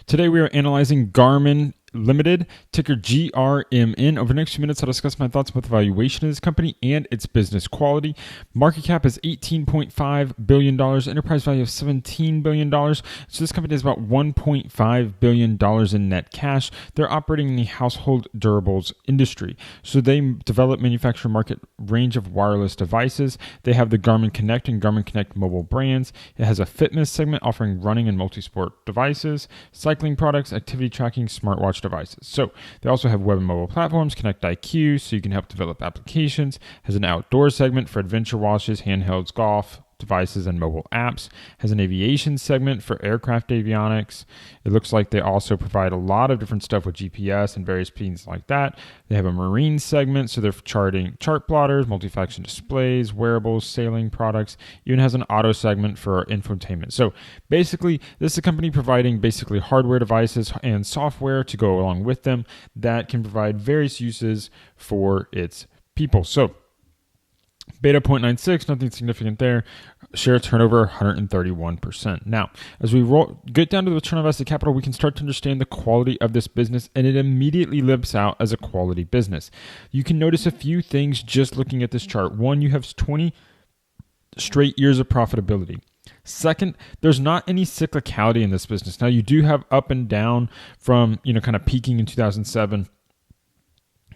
Today we are analyzing Garmin Limited, ticker GRMN. Over the next few minutes, I'll discuss my thoughts about the valuation of this company and its business quality. Market cap is $18.5 billion, enterprise value of $17 billion. So this company has about $1.5 billion in net cash. They're operating in the household durables industry. So they develop, manufacture, market range of wireless devices. They have the Garmin Connect and Garmin Connect mobile brands. It has a fitness segment offering running and multi-sport devices, cycling products, activity tracking, smartwatch devices. So they also have web and mobile platforms, Connect IQ, so you can help develop applications, has an outdoor segment for adventure watches, handhelds, golf devices, and mobile apps, has an aviation segment for aircraft avionics. It looks like they also provide a lot of different stuff with GPS and various things like that. They have a marine segment, so they're charting chart plotters, multifunction displays, wearables, sailing products, even has an auto segment for infotainment. So basically, this is a company providing basically hardware devices and software to go along with them that can provide various uses for its people. So beta 0.96, nothing significant there. Share turnover 131%. Now, as we get down to the return on invested capital, we can start to understand the quality of this business, and it immediately lips out as a quality business. You can notice a few things just looking at this chart. One, you have 20 straight years of profitability. Second, there's not any cyclicality in this business. Now, you do have up and down from, kind of peaking in 2007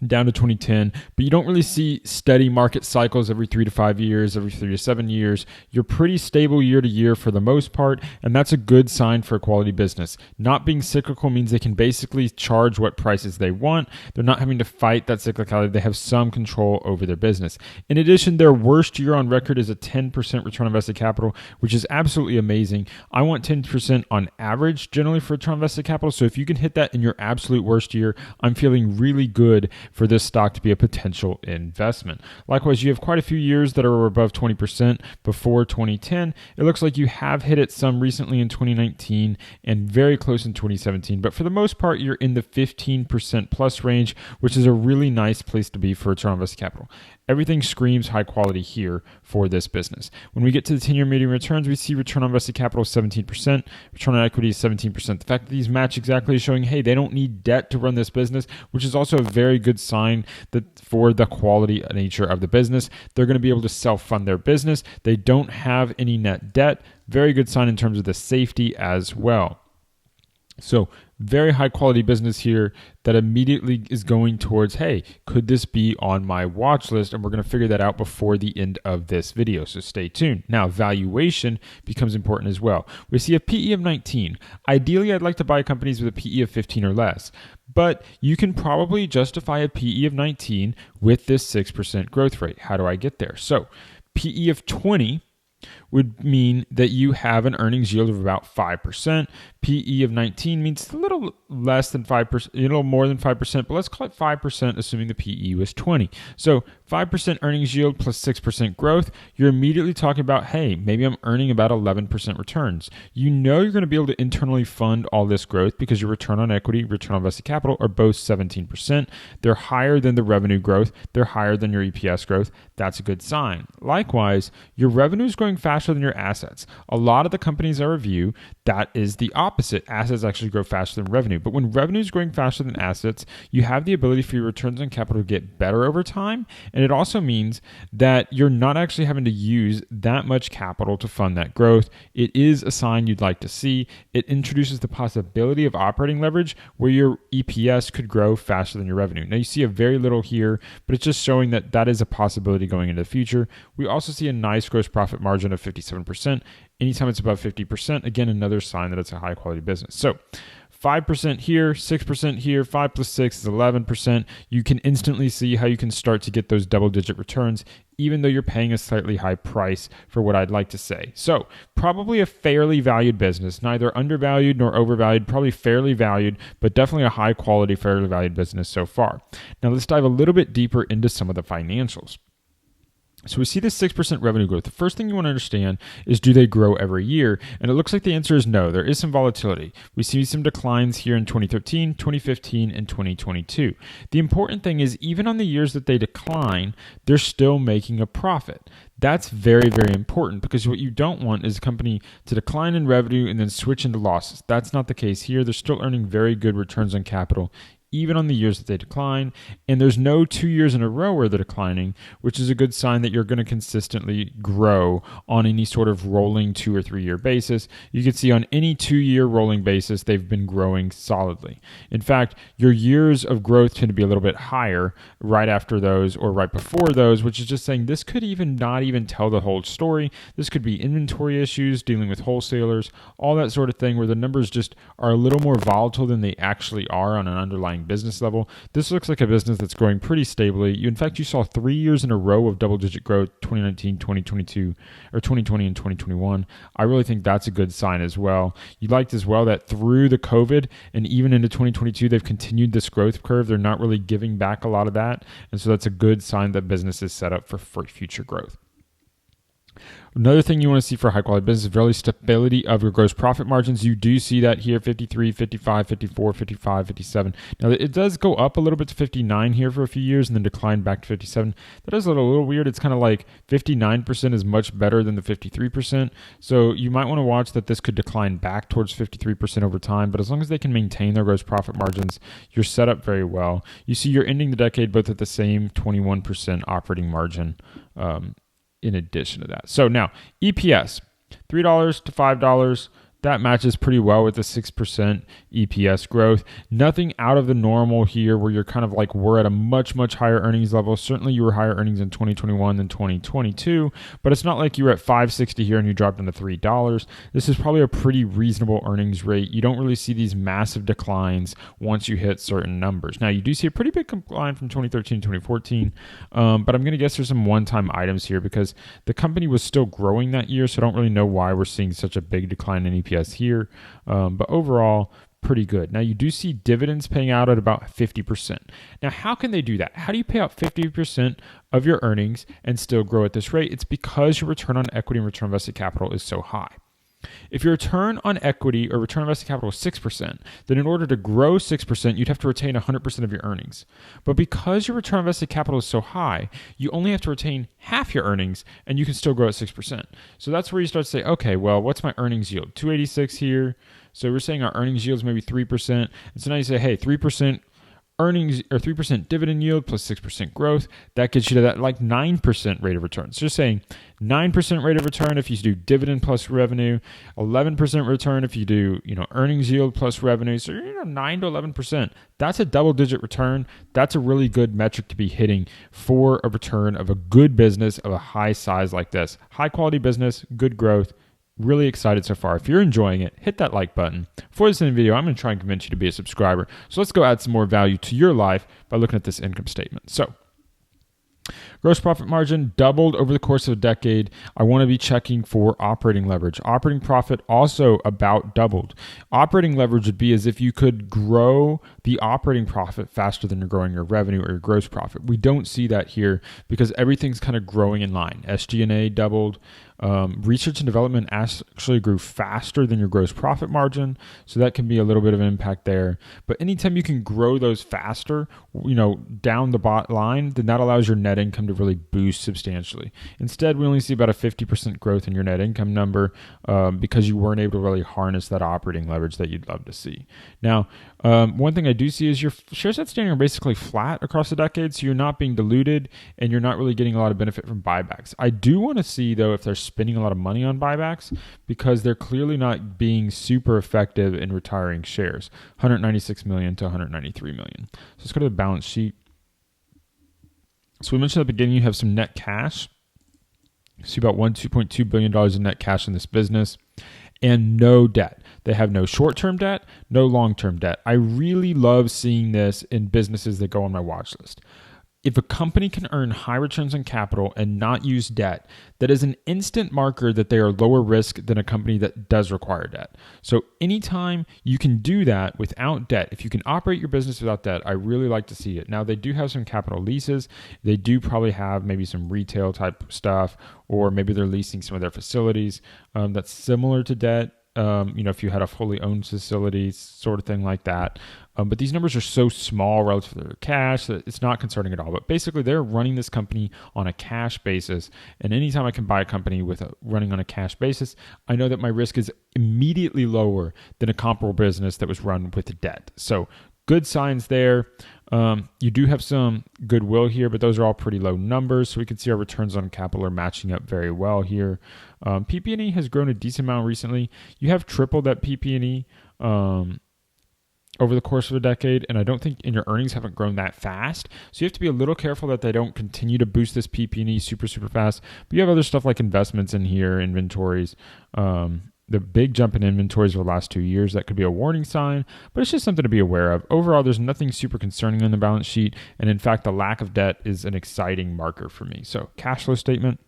down to 2010, but you don't really see steady market cycles every 3 to 5 years, every 3 to 7 years. You're pretty stable year to year for the most part, and that's a good sign for a quality business. Not being cyclical means they can basically charge what prices they want. They're not having to fight that cyclicality. They have some control over their business. In addition, their worst year on record is a 10% return on invested capital, which is absolutely amazing. I want 10% on average generally for return on invested capital, so if you can hit that in your absolute worst year, I'm feeling really good for this stock to be a potential investment. Likewise, you have quite a few years that are above 20% before 2010. It looks like you have hit it some recently in 2019 and very close in 2017, but for the most part, you're in the 15% plus range, which is a really nice place to be for return on invested capital. Everything screams high quality here for this business. When we get to the 10-year median returns, we see return on invested capital 17%, return on equity is 17%. The fact that these match exactly is showing, hey, they don't need debt to run this business, which is also a very good sign that for the quality nature of the business. They're going to be able to self-fund their business. They don't have any net debt. Very good sign in terms of the safety as well. So very high quality business here that immediately is going towards, hey, could this be on my watch list? And we're going to figure that out before the end of this video. So stay tuned. Now, valuation becomes important as well. We see a PE of 19. Ideally, I'd like to buy companies with a PE of 15 or less, but you can probably justify a PE of 19 with this 6% growth rate. How do I get there? So PE of 20 would mean that you have an earnings yield of about 5%. PE of 19 means a little less than 5%, a little more than 5%, but let's call it 5%, assuming the PE was 20. So 5% earnings yield plus 6% growth, you're immediately talking about, hey, maybe I'm earning about 11% returns. You know you're going to be able to internally fund all this growth because your return on equity, return on invested capital are both 17%. They're higher than the revenue growth. They're higher than your EPS growth. That's a good sign. Likewise, your revenue is growing faster than your assets. A lot of the companies I review, that is the opposite. Assets actually grow faster than revenue. But when revenue is growing faster than assets, you have the ability for your returns on capital to get better over time. And it also means that you're not actually having to use that much capital to fund that growth. It is a sign you'd like to see. It introduces the possibility of operating leverage where your EPS could grow faster than your revenue. Now you see a very little here, but it's just showing that that is a possibility going into the future. We also see a nice gross profit margin of 57%. Anytime it's above 50%, again, another sign that it's a high quality business. So 5% here, 6% here, 5 plus 6 is 11%. You can instantly see how you can start to get those double-digit returns, even though you're paying a slightly high price for what I'd like to say. So probably a fairly valued business, neither undervalued nor overvalued, probably fairly valued, but definitely a high-quality, fairly valued business so far. Now let's dive a little bit deeper into some of the financials. So we see this 6% revenue growth. The first thing you want to understand is, do they grow every year? And it looks like the answer is no. There is some volatility. We see some declines here in 2013, 2015, and 2022. The important thing is, even on the years that they decline, they're still making a profit. That's very, very important, because what you don't want is a company to decline in revenue and then switch into losses. That's not the case here. They're still earning very good returns on capital, even on the years that they decline. And there's no 2 years in a row where they're declining, which is a good sign that you're going to consistently grow on any sort of rolling 2 or 3 year basis. You can see on any 2 year rolling basis, they've been growing solidly. In fact, your years of growth tend to be a little bit higher right after those or right before those, which is just saying this could even not even tell the whole story. This could be inventory issues, dealing with wholesalers, all that sort of thing, where the numbers just are a little more volatile than they actually are on an underlying business level. This looks like a business that's growing pretty stably. In fact, you saw 3 years in a row of double-digit growth, 2019, 2022, or 2020 and 2021. I really think that's a good sign as well. You liked as well that through the COVID and even into 2022, they've continued this growth curve. They're not really giving back a lot of that. And so that's a good sign that business is set up for future growth. Another thing you want to see for a high quality business is really stability of your gross profit margins. You do see that here, 53, 55, 54, 55, 57. Now it does go up a little bit to 59 here for a few years and then decline back to 57. That is a little weird. It's kind of like 59% is much better than the 53%. So you might want to watch that this could decline back towards 53% over time. But as long as they can maintain their gross profit margins, you're set up very well. You see you're ending the decade both at the same 21% operating margin, in addition to that. So now EPS, $3 to $5. That matches pretty well with the 6% EPS growth. Nothing out of the normal here where you're kind of like, we're at a much, much higher earnings level. Certainly you were higher earnings in 2021 than 2022, but it's not like you were at $5.60 here and you dropped into $3. This is probably a pretty reasonable earnings rate. You don't really see these massive declines once you hit certain numbers. Now you do see a pretty big decline from 2013 to 2014, but I'm going to guess there's some one-time items here because the company was still growing that year, so I don't really know why we're seeing such a big decline in EPS here, but overall pretty good. Now you do see dividends paying out at about 50%. Now how can they do that? How do you pay out 50% of your earnings and still grow at this rate? It's because your return on equity and return on invested capital is so high. If your return on equity or return on invested capital is 6%, then in order to grow 6%, you'd have to retain 100% of your earnings. But because your return on invested capital is so high, you only have to retain half your earnings and you can still grow at 6%. So that's where you start to say, okay, well, what's my earnings yield? 286 here. So we're saying our earnings yield is maybe 3%. And so now you say, hey, 3% earnings or 3% dividend yield plus 6% growth, that gets you to that like 9% rate of return. So just saying 9% rate of return if you do dividend plus revenue, 11% return if you do, earnings yield plus revenue. So 9 to 11%. That's a double digit return. That's a really good metric to be hitting for a return of a good business of a high size like this. High quality business, good growth. Really excited so far. If you're enjoying it, hit that like button. For this video, I'm going to try and convince you to be a subscriber. So let's go add some more value to your life by looking at this income statement. So gross profit margin doubled over the course of a decade. I want to be checking for operating leverage. Operating profit also about doubled. Operating leverage would be as if you could grow the operating profit faster than you're growing your revenue or your gross profit. We don't see that here because everything's kind of growing in line. SG&A doubled. Research and development actually grew faster than your gross profit margin, so that can be a little bit of an impact there. But anytime you can grow those faster, down the bottom line, then that allows your net income to really boost substantially. Instead, we only see about a 50% growth in your net income number because you weren't able to really harness that operating leverage that you'd love to see. Now, one thing I do see is your shares outstanding are basically flat across the decade, so you're not being diluted and you're not really getting a lot of benefit from buybacks. I do want to see, though, if they're spending a lot of money on buybacks because they're clearly not being super effective in retiring shares, 196 million to 193 million. So let's go to the balance sheet. So we mentioned at the beginning you have some net cash. You see about $2.2 billion in net cash in this business and no debt. They have no short-term debt, no long-term debt. I really love seeing this in businesses that go on my watch list. if a company can earn high returns on capital and not use debt, that is an instant marker that they are lower risk than a company that does require debt. So anytime you can do that without debt, if you can operate your business without debt, I really like to see it. Now, they do have some capital leases. They do probably have maybe some retail type stuff, or maybe they're leasing some of their facilities that's similar to debt. If you had a fully owned facility, sort of thing like that. But these numbers are so small relative to their cash that it's not concerning at all. But basically, they're running this company on a cash basis. And anytime I can buy a company running on a cash basis, I know that my risk is immediately lower than a comparable business that was run with debt. So good signs there. You do have some goodwill here, but those are all pretty low numbers. So we can see our returns on capital are matching up very well here. PP&E has grown a decent amount recently. You have tripled that PP&E over the course of a decade, and I don't think in your earnings haven't grown that fast. So you have to be a little careful that they don't continue to boost this PP&E super, super fast. But you have other stuff like investments in here, inventories. The big jump in inventories over the last 2 years, that could be a warning sign, but it's just something to be aware of. Overall, there's nothing super concerning on the balance sheet. And in fact, the lack of debt is an exciting marker for me. So cash flow statement.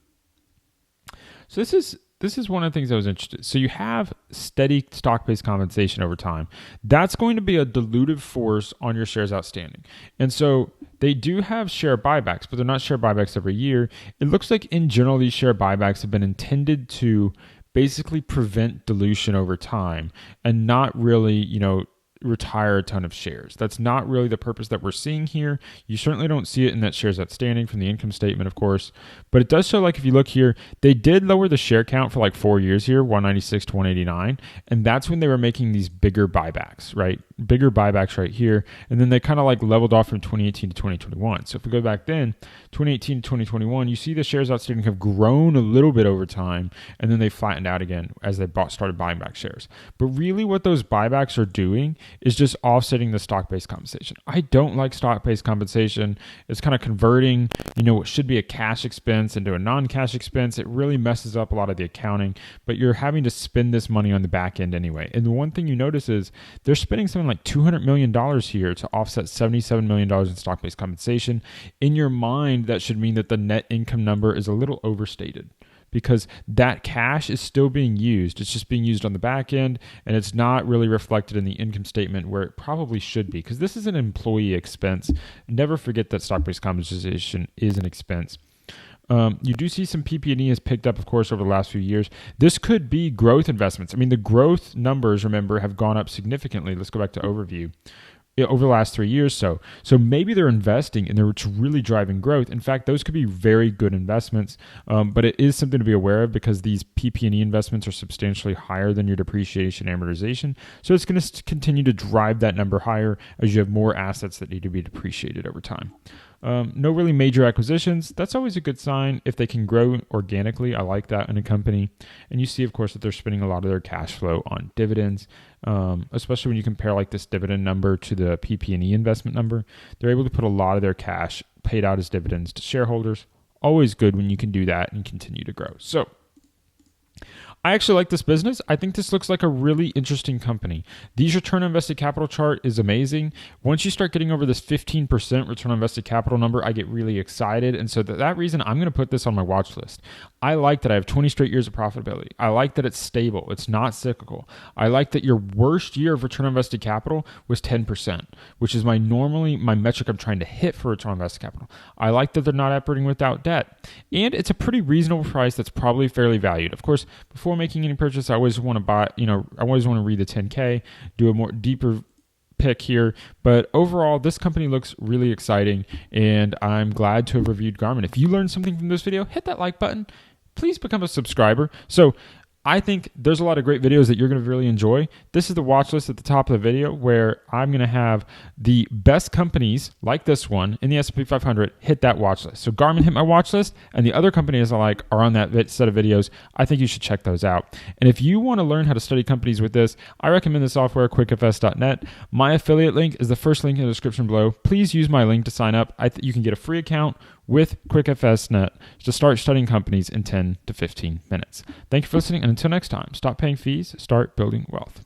So this is one of the things I was interested. So you have steady stock-based compensation over time. That's going to be a dilutive force on your shares outstanding. And so they do have share buybacks, but they're not share buybacks every year. It looks like in general, these share buybacks have been intended to basically prevent dilution over time and not really, retire a ton of shares. That's not really the purpose that we're seeing here. You certainly don't see it in that shares outstanding from the income statement, of course, but it does show, like, if you look here, they did lower the share count for like 4 years here, 196 to 189, and that's when they were making these bigger buybacks, right? Bigger buybacks right here, and then they kind of like leveled off from 2018 to 2021. So if we go back then, 2018 to 2021, you see the shares outstanding have grown a little bit over time, and then they flattened out again as they started buying back shares. But really what those buybacks are doing is just offsetting the stock-based compensation. I don't like stock-based compensation. It's kind of converting, what should be a cash expense into a non-cash expense. It really messes up a lot of the accounting, but you're having to spend this money on the back end anyway. And the one thing you notice is they're spending something like $200 million here to offset $77 million in stock-based compensation. In your mind, that should mean that the net income number is a little overstated, because that cash is still being used. It's just being used on the back end, and it's not really reflected in the income statement where it probably should be, because this is an employee expense. Never forget that stock-based compensation is an expense. You do see some PP&E has picked up, of course, over the last few years. This could be growth investments. I mean, the growth numbers, remember, have gone up significantly. Let's go back to overview. Over the last 3 years. So maybe they're investing and they're really driving growth. In fact, those could be very good investments, but it is something to be aware of because these PP&E investments are substantially higher than your depreciation amortization. So it's going to continue to drive that number higher as you have more assets that need to be depreciated over time. No really major acquisitions. That's always a good sign if they can grow organically. I like that in a company. And you see, of course, that they're spending a lot of their cash flow on dividends, especially when you compare like this dividend number to the PP&E investment number. They're able to put a lot of their cash paid out as dividends to shareholders. Always good when you can do that and continue to grow. So I actually like this business. I think this looks like a really interesting company. These return on invested capital chart is amazing. Once you start getting over this 15% return on invested capital number, I get really excited. And so that reason, I'm going to put this on my watch list. I like that I have 20 straight years of profitability. I like that it's stable. It's not cyclical. I like that your worst year of return on invested capital was 10%, which is my metric I'm trying to hit for return on invested capital. I like that they're not operating without debt. And it's a pretty reasonable price that's probably fairly valued. Of course, before making any purchase, I always want to buy, I always want to read the 10K, do a more deeper pick here. But overall, this company looks really exciting, and I'm glad to have reviewed Garmin. If you learned something from this video, hit that like button. Please become a subscriber. So I think there's a lot of great videos that you're going to really enjoy. This is the watch list at the top of the video where I'm going to have the best companies like this one in the S&P 500 hit that watch list. So Garmin hit my watch list, and the other companies I like are on that set of videos. I think you should check those out. And if you want to learn how to study companies with this, I recommend the software quickfs.net. My affiliate link is the first link in the description below. Please use my link to sign up. You can get a free account with QuickFS.net to start studying companies in 10 to 15 minutes. Thank you for listening, and until next time, stop paying fees, start building wealth.